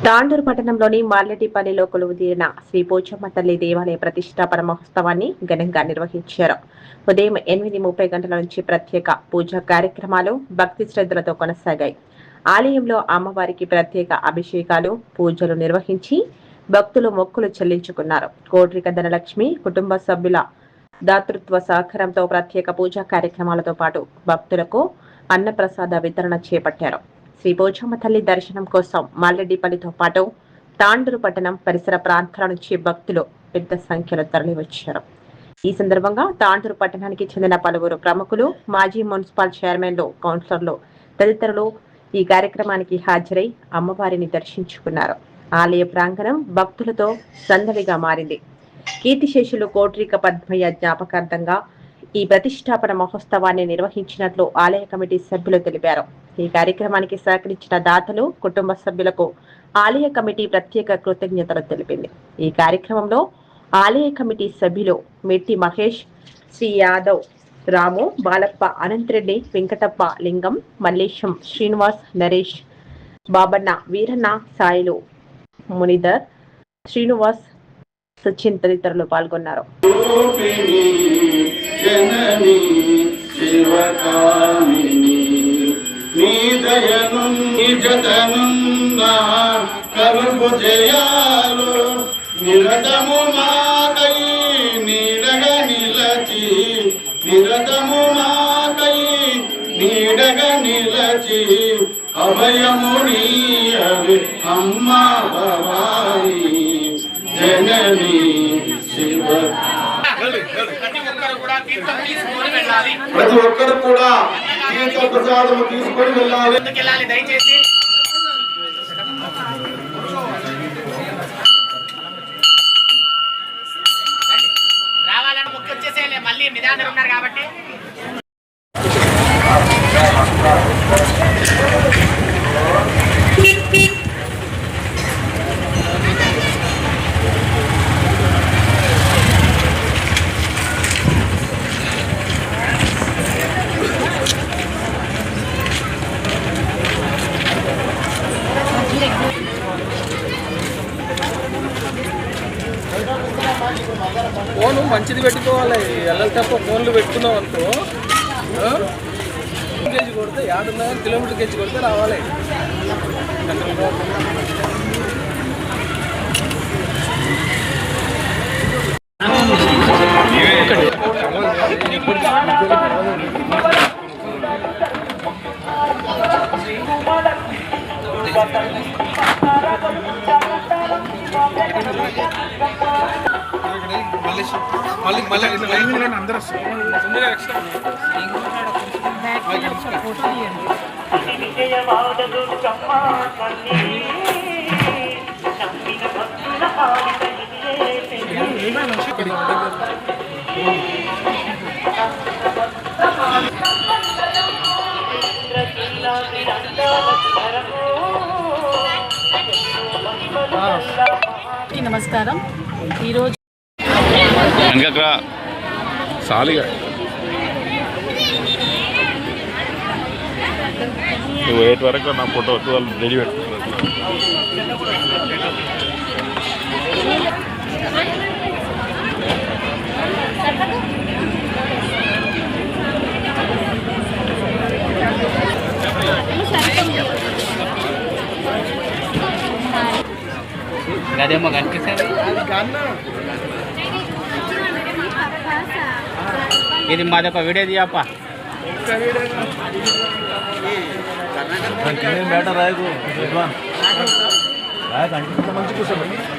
తాండూరు పట్టణంలోని మాల్లెడ్డిపల్లిలో కొలువుదీరిన శ్రీ పోచమ్మ తల్లి దేవాలయ ప్రతిష్టాపన మహోత్సవాన్ని ఘనంగా నిర్వహించారు. ఉదయం 8:30 గంటల నుంచి ప్రత్యేక పూజా కార్యక్రమాలు భక్తి శ్రద్ధలతో కొనసాగాయి. ఆలయంలో అమ్మవారికి ప్రత్యేక అభిషేకాలు, పూజలు నిర్వహించి భక్తులు మొక్కులు చెల్లించుకున్నారు. కోట్రిక ధనలక్ష్మి కుటుంబ సభ్యుల దాతృత్వ సహకారంతో ప్రత్యేక పూజా కార్యక్రమాలతో పాటు భక్తులకు అన్నప్రసాద వితరణ చేపట్టారు. శ్రీ పోచమ్మ తల్లి దర్శనం కోసం మాల్లెడ్డిపల్లితో పాటు తాండూరు పట్టణం పరిసర ప్రాంతాల నుంచి భక్తులు పెద్ద సంఖ్యలో తరలివచ్చారు. ఈ సందర్భంగా తాండూరు పట్టణానికి చెందిన పలువురు ప్రముఖులు, మాజీ మున్సిపల్ చైర్మన్లు, కౌన్సిలర్లు తదితరులు ఈ కార్యక్రమానికి హాజరై అమ్మవారిని దర్శించుకున్నారు. ఆలయ ప్రాంగణం భక్తులతో సందడిగా మారింది. కీర్తిశేషులు కోట్రిక పద్మయ్య జ్ఞాపకార్థంగా ఈ ప్రతిష్టాపన మహోత్సవాన్ని నిర్వహించినట్లు ఆలయ కమిటీ సభ్యులు తెలిపారు. ఈ కార్యక్రమానికి సహకరించిన దాతలు, కుటుంబ సభ్యులకు ఆలయ కమిటీ ప్రత్యేక కృతజ్ఞతలు తెలిపింది. ఈ కార్యక్రమంలో ఆలయ కమిటీ సభ్యులు మెట్టి మహేష్, శ్రీ యాదవ్, రాము, బాలప్ప, అనంతరెడ్డి, వెంకటప్ప, లింగం, మల్లేశం, శ్రీనివాస్, నరేష్, బాబన్న, వీరన్న, సాయిలు, మునిధర్, శ్రీనివాస్, సచిన్ తదితరులు పాల్గొన్నారు. కలుపు జయాలు నిరతము మాకై నీడగా నిలచి, నిరతము మాకై నీడగా నిలచి, అభయమునీయవి అమ్మా భవాని జనని శివ. ప్రతి ఒక్కరు కూడా తీర్థ ప్రసాదము తీసుకొని వెళ్ళాలి. దయచేసి రావాలని ముక్కు వచ్చేసేయాలి. మళ్ళీ నిదానం ఉన్నారు కాబట్టి ఫోను మంచిది పెట్టుకోవాలి. ఎల్లలు తప్ప ఫోన్లు పెట్టుకున్నాం అనుకో, కేజీ కొడితే 5.5 కిలోమీటర్ కేజీ కొడితే రావాలి. అందరూ నమస్కారం. ఈరోజు సాలిగా నువ్వు 8 వరకు నా ఫోటో వాళ్ళు రెడీ పెట్టుకున్నారు. అదేమో కనిపిస్తుంది. ఇది మాదొక వీడియో తీయప్ప.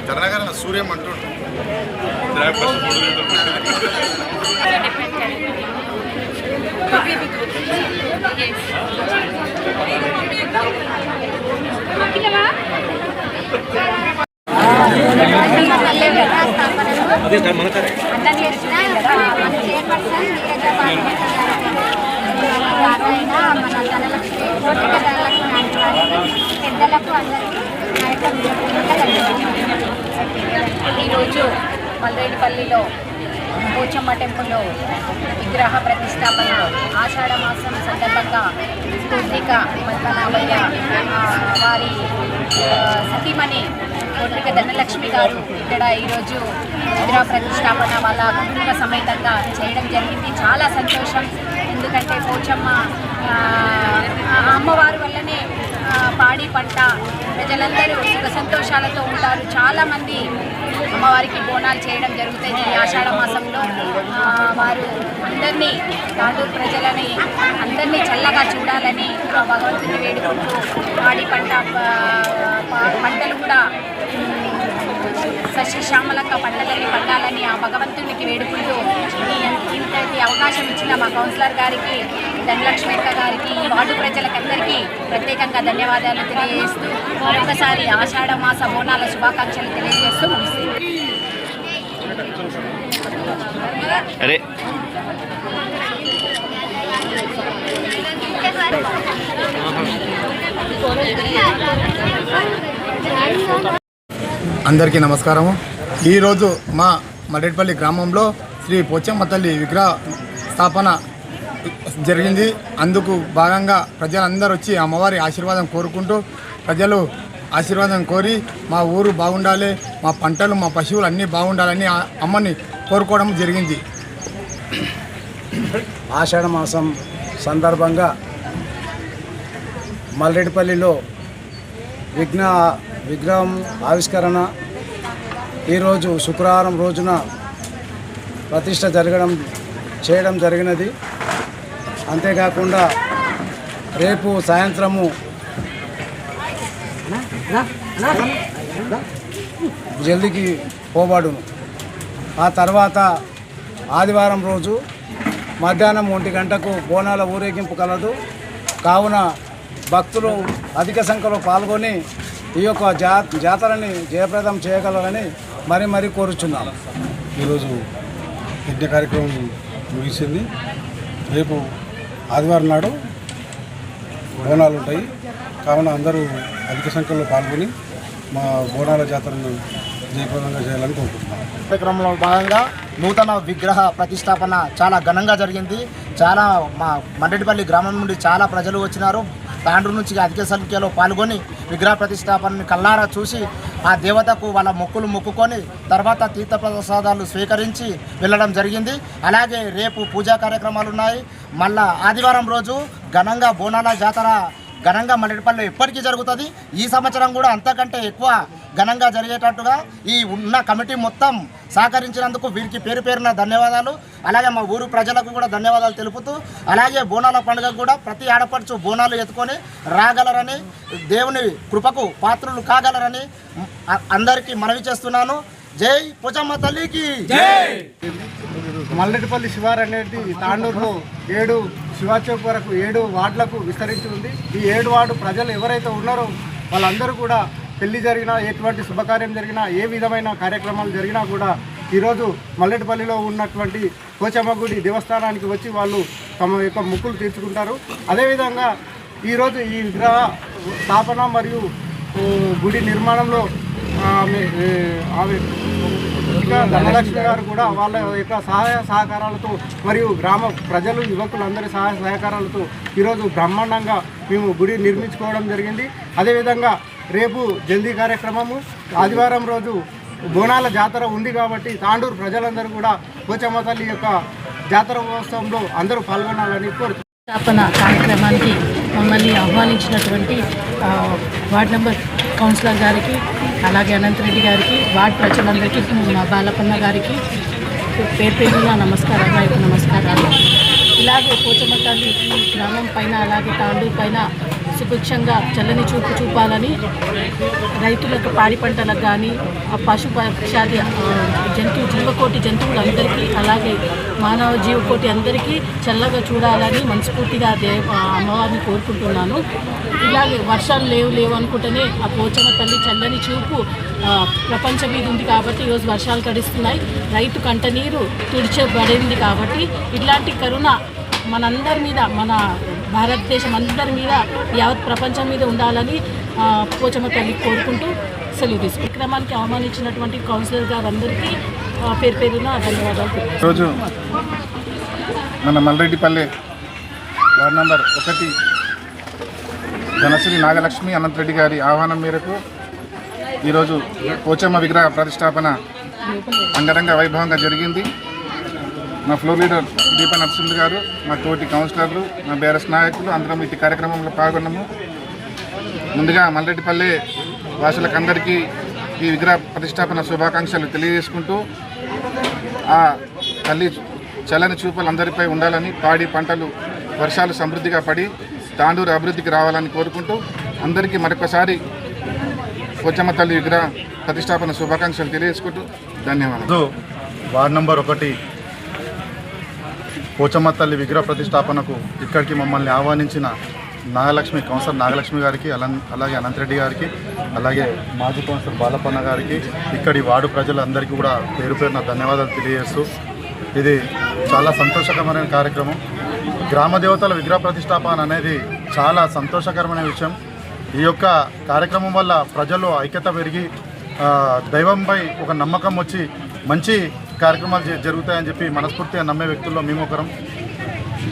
కర్ణాకరణ సూర్యం అంటుండు. ఈరోజు మల్రేడిపల్లిలో పోచమ్మ టెంపుల్లో విగ్రహ ప్రతిష్టాపన ఆషాఢ మాసం సందర్భంగా కొట్రిక పద్మనాభయ్య వారి సతీమణి కొట్రిక ధనలక్ష్మి గారు ఇక్కడ ఈరోజు విగ్రహ ప్రతిష్టాపన వాళ్ళ కుటుంబ సమేతంగా చేయడం జరిగింది. చాలా సంతోషం. ఎందుకంటే పోచమ్మ అమ్మవారి వల్లనే పాడి పంట ప్రజలందరూ సుఖ సంతోషాలతో ఉంటారు. చాలామంది అమ్మవారికి బోనాలు చేయడం జరుగుతుంది. ఈ ఆషాఢ మాసంలో వారు అందరినీ తాండూరు ప్రజలని అందరినీ చల్లగా చూడాలని భగవంతుని వేడుకుంటూ పాడి పంటలు కూడా సస్యశ్యామలంగా పంటలన్నీ పండాలని ఆ భగవంతునికి వేడుకుంటూ ఇంతటి అవకాశం ఇచ్చిన మా కౌన్సిలర్ గారికి, ధనలక్ష్మి అక్క గారికి, ఈ వార్డు ప్రజలకందరికీ ప్రత్యేకంగా ధన్యవాదాలు తెలియజేస్తూ మరొకసారి ఆషాఢ మాస బోనాల శుభాకాంక్షలు తెలియజేస్తూ ముగిస్తుంది. అందరికీ నమస్కారము. ఈరోజు మా మల్రేడిపల్లి గ్రామంలో శ్రీ పోచమ్మ తల్లి విగ్రహ స్థాపన జరిగింది. అందుకు భాగంగా ప్రజలందరూ వచ్చి అమ్మవారి ఆశీర్వాదం కోరుకుంటూ ప్రజలు ఆశీర్వాదం కోరి మా ఊరు బాగుండాలి, మా పంటలు మా పశువులు అన్నీ బాగుండాలని అమ్మని కోరుకోవడం జరిగింది. ఆషాఢ మాసం సందర్భంగా మల్రేడిపల్లిలో విగ్రహం ఆవిష్కరణ ఈరోజు శుక్రవారం రోజున ప్రతిష్ట చేయడం జరిగినది. అంతేకాకుండా రేపు సాయంత్రము జల్దికి పోబడును. ఆ తర్వాత ఆదివారం రోజు మధ్యాహ్నం 1 గంటకు బోనాల ఊరేగింపు కలదు. కావున భక్తులు అధిక సంఖ్యలో పాల్గొని ఈ యొక్క జాతరని జయప్రదం చేయగలరని మరీ కోరుచున్నాను. ఈరోజు యజ్ఞ కార్యక్రమం ముగిసింది. రేపు ఆదివారం నాడు బోనాలు ఉంటాయి. కావున అందరూ అధిక సంఖ్యలో పాల్గొని మా బోనాల జాతరను జయప్రదంగా చేయాలని కోరుకుంటున్నాను. కార్యక్రమంలో భాగంగా నూతన విగ్రహ ప్రతిష్టాపన చాలా ఘనంగా జరిగింది. చాలా మా మల్రేడిపల్లి గ్రామం నుండి చాలా ప్రజలు వచ్చినారు. తాండ్రు నుంచి అధిక సంఖ్యలో పాల్గొని విగ్రహ ప్రతిష్టాపనని కళ్ళారా చూసి ఆ దేవతకు వాళ్ళ మొక్కులు మొక్కుకొని తర్వాత తీర్థప్రసాదాలు స్వీకరించి వెళ్ళడం జరిగింది. అలాగే రేపు పూజా కార్యక్రమాలు ఉన్నాయి. మళ్ళా ఆదివారం రోజు ఘనంగా బోనాల జాతర ఘనంగా మల్రేడిపల్లిలో ఎప్పటికీ జరుగుతుంది. ఈ సంవత్సరం కూడా అంతకంటే ఎక్కువ ఘనంగా జరిగేటట్టుగా ఈ ఉన్న కమిటీ మొత్తం సహకరించినందుకు వీరికి పేరున ధన్యవాదాలు. అలాగే మా ఊరు ప్రజలకు కూడా ధన్యవాదాలు తెలుపుతూ అలాగే బోనాల పండుగ కూడా ప్రతి ఆడపడుచు బోనాలు ఎత్తుకొని రాగలరని దేవుని కృపకు పాత్రులు కాగలరని అందరికీ మనవి చేస్తున్నాను. జై పోచమ్మ తల్లికి జై. మల్రేడిపల్లి శివారు అనేది తాండూరులో 7 శివాచౌక్ వరకు 7 వార్డులకు విస్తరించి ఉంది. ఈ 7 వార్డు ప్రజలు ఎవరైతే ఉన్నారో వాళ్ళందరూ కూడా పెళ్లి జరిగినా, ఎటువంటి శుభకార్యం జరిగినా, ఏ విధమైన కార్యక్రమాలు జరిగినా కూడా ఈరోజు మల్రేడిపల్లిలో ఉన్నటువంటి పోచమ్మ గుడి దేవస్థానానికి వచ్చి వాళ్ళు తమ యొక్క మొక్కులు తీర్చుకుంటారు. అదేవిధంగా ఈరోజు ఈ విగ్రహ స్థాపన మరియు గుడి నిర్మాణంలో ధనలక్ష్మి గారు కూడా వాళ్ళ యొక్క సహాయ సహకారాలతో మరియు గ్రామ ప్రజలు యువకులందరి సహాయ సహకారాలతో ఈరోజు బ్రహ్మాండంగా మేము గుడి నిర్మించుకోవడం జరిగింది. అదేవిధంగా రేపు జల్దీ కార్యక్రమము, ఆదివారం రోజు బోనాల జాతర ఉంది కాబట్టి తాండూరు ప్రజలందరూ కూడా పోచమ్మ తల్లి యొక్క జాతర మహోత్సవంలో అందరూ పాల్గొనాలని కోరుతున్నాను. స్థాపన కార్యక్రమానికి మమ్మల్ని ఆహ్వానించినటువంటి వార్డ్ నెంబర్ కౌన్సిలర్ గారికి, అలాగే అనంతరెడ్డి గారికి, వార్డ్ ప్రజలందరికీ, మా బాలపన్న గారికి పేరున నమస్కారాలు. ఇలాగే పోచమ్మ తల్లి ఈ గ్రామం పైన అలాగే తాండూరు పైన సుభిక్షంగా చల్లని చూపు చూపాలని రైతులకు, పాడి పంటలకు కానీ, పశు పక్షాది జీవకోటి జంతువులందరికీ అలాగే మానవ జీవకోటి అందరికీ చల్లగా చూడాలని మనస్ఫూర్తిగా అమ్మవారిని కోరుకుంటున్నాను. ఇలాగే వర్షాలు లేవు అనుకుంటేనే ఆ పోచమ్మ తల్లి చల్లని చూపు ప్రపంచం మీద ఉంది కాబట్టి ఈరోజు వర్షాలు తడిస్తున్నాయి. రైతు కంటనీరు తుడిచబడింది కాబట్టి ఇట్లాంటి కరుణ మనందరి మీద, మన భారతదేశం అందరి మీద, యావత్ ప్రపంచం మీద ఉండాలని పోచమ్మ తల్లి కోరుకుంటూ సెలవు తీసుకుంటాం. కార్యక్రమానికి ఆహ్వానించినటువంటి కౌన్సిలర్ గారు అందరికీ పేరు పేరున ధన్యవాదాలు. ఈరోజు మన మల్రెడ్డిపల్లె వార్డు నంబర్ 1 ధనశ్రీ నాగలక్ష్మి అనంతరెడ్డి గారి ఆహ్వానం మేరకు ఈరోజు పోచమ్మ విగ్రహ ప్రతిష్టాపన అంగరంగ వైభవంగా జరిగింది. మా ఫ్లోర్ లీడర్ దీప నరసింహ గారు, మా తోటి కౌన్సిలర్లు, మా బీఆర్ఎస్ నాయకులు అందరం ఈ కార్యక్రమంలో పాల్గొన్నాము. ముందుగా మల్రెడ్డిపల్లె వాసులకు అందరికీ ఈ విగ్రహ ప్రతిష్టాపన శుభాకాంక్షలు తెలియజేసుకుంటూ ఆ తల్లి చల్లని చూపులు అందరిపై ఉండాలని, పాడి పంటలు వర్షాలు సమృద్ధిగా పడి తాండూరు అభివృద్ధికి రావాలని కోరుకుంటూ అందరికీ మరొకసారి పోచమ్మ తల్లి విగ్రహ ప్రతిష్టాపన శుభాకాంక్షలు తెలియజేసుకుంటూ ధన్యవాదాలు. వార్డు నంబర్ 1 పోచమ్మ తల్లి విగ్రహ ప్రతిష్టాపనకు ఇక్కడికి మమ్మల్ని ఆహ్వానించిన నాగలక్ష్మి కౌన్సిలర్ నాగలక్ష్మి గారికి, అలాగే అనంతరెడ్డి గారికి, అలాగే మాజీ కౌన్సిలర్ బాలపన్న గారికి, ఇక్కడి వార్డు ప్రజలందరికీ కూడా పేరు పేరున ధన్యవాదాలు తెలియజేస్తూ ఇది చాలా సంతోషకరమైన కార్యక్రమం. గ్రామ దేవతల విగ్రహ ప్రతిష్టాపన అనేది చాలా సంతోషకరమైన విషయం. ఈ యొక్క కార్యక్రమం వల్ల ప్రజల్లో ఐక్యత పెరిగి దైవంపై ఒక నమ్మకం వచ్చి మంచి కార్యక్రమాలు జరుగుతాయని చెప్పి మనస్ఫూర్తిగా నమ్మే వ్యక్తుల్లో మేము ఒకరం.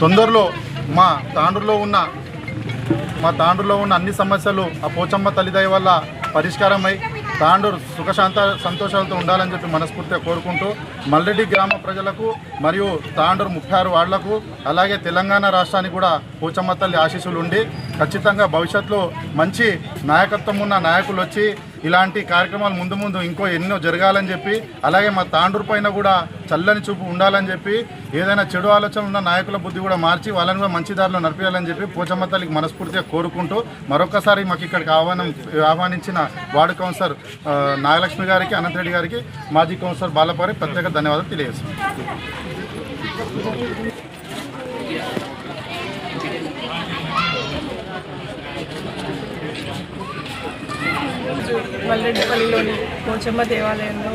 తొందరలో మా తాండూరులో ఉన్న అన్ని సమస్యలు ఆ పోచమ్మ తల్లి దయ వల్ల పరిష్కారమై తాండూరు సుఖశాంత సంతోషాలతో ఉండాలని చెప్పి మనస్ఫూర్తిగా కోరుకుంటూ మల్రెడ్డి గ్రామ ప్రజలకు మరియు తాండూరు 36 వార్డులకు అలాగే తెలంగాణ రాష్ట్రానికి కూడా పోచమ్మ తల్లి ఆశీస్సులు ఉండి ఖచ్చితంగా భవిష్యత్తులో మంచి నాయకత్వం ఉన్న నాయకులు వచ్చి ఇలాంటి కార్యక్రమాలు ముందు ఇంకో ఎన్నో జరగాలని చెప్పి, అలాగే మా తాండూరు పైన కూడా చల్లని చూపు ఉండాలని చెప్పి, ఏదైనా చెడు ఆలోచనలు ఉన్న నాయకుల బుద్ధి కూడా మార్చి వాళ్ళని కూడా మంచి దారిలో నడిపించాలని చెప్పి పోచమ్మ తల్లికి మనస్ఫూర్తిగా కోరుకుంటూ మరొకసారి మాకు ఇక్కడికి ఆహ్వానించిన వార్డు కౌన్సిలర్ నాగలక్ష్మి గారికి, అనంతరెడ్డి గారికి, మాజీ కౌన్సిలర్ బాలపారి ప్రత్యేక ధన్యవాదాలు తెలియజేస్తున్నాం. మల్రెడ్డిపల్లిలోని పోచమ్మ దేవాలయంలో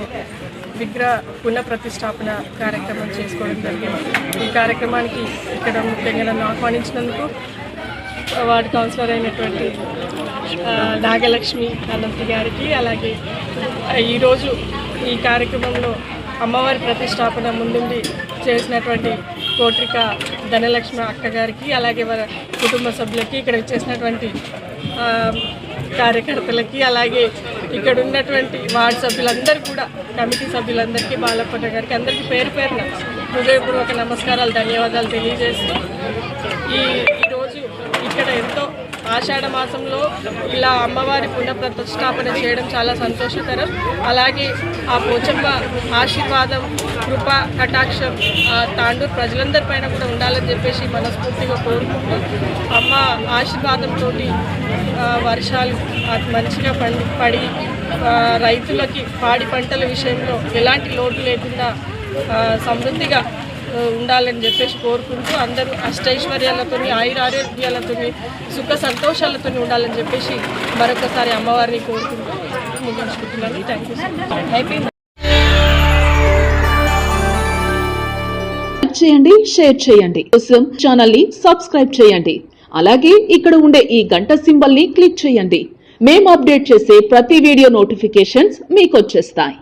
విగ్రహ పునఃప్రతిష్టాపన కార్యక్రమం చేసుకోవడం జరిగింది. ఈ కార్యక్రమానికి ఇక్కడ ముఖ్యంగా నన్ను ఆహ్వానించినందుకు వార్డు కౌన్సిలర్ అయినటువంటి నాగలక్ష్మి అనంతి గారికి, అలాగే ఈరోజు ఈ కార్యక్రమంలో అమ్మవారి ప్రతిష్టాపన ముందుండి చేసినటువంటి కోట్రిక ధనలక్ష్మి అక్క గారికి, అలాగే వారి కుటుంబ సభ్యులకి, ఇక్కడ చేసినటువంటి కార్యకర్తలకి, అలాగే ఇక్కడ ఉన్నటువంటి వార్డు సభ్యులందరికీ కూడా, కమిటీ సభ్యులందరికీ, బాలపన్న గారికి అందరికీ పేరు పేరున హృదయపూర్వక నమస్కారాలు, ధన్యవాదాలు తెలియజేస్తూ ఈరోజు ఇక్కడ ఎంతో ఆషాఢ మాసంలో ఇలా అమ్మవారి పునఃప్రతిష్టాపన చేయడం చాలా సంతోషకరం. అలాగే ఆ పోచమ్మ ఆశీర్వాదం, కృప, కటాక్షం తాండూరు ప్రజలందరిపైన కూడా ఉండాలని చెప్పేసి మనస్ఫూర్తిగా కోరుకుంటూ అమ్మ ఆశీర్వాదంతో వర్షాలు మంచిగా పడి రైతులకి పాడి పంటల విషయంలో ఎలాంటి లోటు లేకుండా సమృద్ధిగా ఉండాలని చెప్పేసి కోరుకుంటూ అందరూ అష్టైశ్వర్యాలతో, ఆయురారోగ్యాలతో, సుఖ సంతోషాలతో ఉండాలని చెప్పేసి మరొకసారి అమ్మవారిని కోరుకుంటూ ముగించుకుంటున్నాను. Thank you so much. చేయండి, షేర్ చేయండి, కోసం ఛానల్ ని సబ్స్క్రైబ్ చేయండి. అలాగే ఇక్కడ ఉండే ఈ గంట సింబల్ ని క్లిక్ చేయండి. మేము అప్డేట్ చేసే ప్రతి వీడియో నోటిఫికేషన్స్ మీకు వచ్చేస్తాయి.